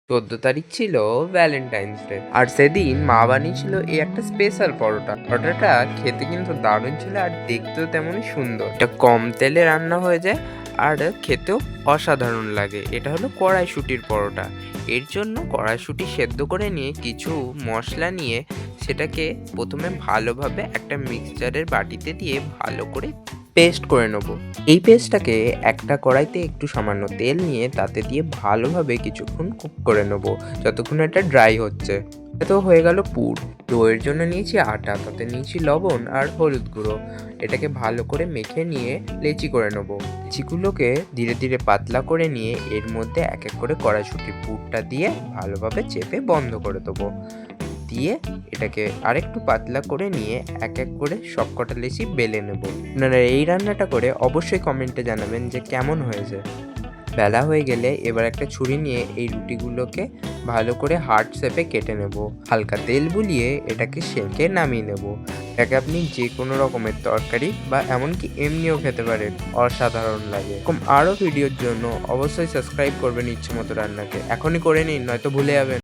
14 তারিখ ছিল Valentine's day. আর সেদিন মা বানিয়েছিল এই একটা স্পেশাল পরোটা। পরোটাটা খেতে কিন্তু দারুণ ছিল আর দেখতেও তেমনই সুন্দর। এটা কম তেলে রান্না হয়ে যায় আর খেতেও অসাধারণ লাগে। এটা হলো কড়াইশুঁটির পরোটা। এর জন্য কড়াইশুঁটি সেদ্ধ করে নিয়ে কিছু মশলা নিয়ে সেটাকে প্রথমে ভালোভাবে একটা মিক্সচারের বাটিতে দিয়ে ভালো করে পেস্ট করে নেব। এই পেস্টটাকে একটা কড়াইতে একটু সামান্য তেল নিয়ে তাতে দিয়ে ভালোভাবে কিছুক্ষণ কুক করে নেব, যতক্ষণ এটা ড্রাই হচ্ছে। তো হয়ে গেল পুর। দইয়ের জন্য নিয়েছি আটা, তাতে নিয়েছি লবণ আর হলুদ গুঁড়ো। এটাকে ভালো করে মেখে নিয়ে লেচি করে নেব। লেচিগুলোকে ধীরে ধীরে পাতলা করে নিয়ে এর মধ্যে এক এক করে কড়াইশুঁটির পুরটা দিয়ে ভালোভাবে চেপে বন্ধ করে দেবো। দিয়ে এটাকে আরেকটু পাতলা করে নিয়ে এক এক করে সবকটা লেচি বেলে নেব। আপনারা এই রান্নাটা করে অবশ্যই কমেন্টে জানাবেন যে কেমন হয়েছে। বেলা হয়ে গেলে এবার একটা ছুরি নিয়ে এই রুটিগুলোকে ভালো করে হার্ট শেপে কেটে নেব। হালকা তেল বুলিয়ে এটাকে সেঁকে নামিয়ে নেব। এটাকে আপনি যে কোনো রকমের তরকারি বা এমনকি এমনিও খেতে পারেন, অসাধারণ লাগে। এরকম আরও ভিডিওর জন্য অবশ্যই সাবস্ক্রাইব করবেন ইচ্ছে মতো রান্নাকে। এখনই করে নিন, নয়তো ভুলে যাবেন।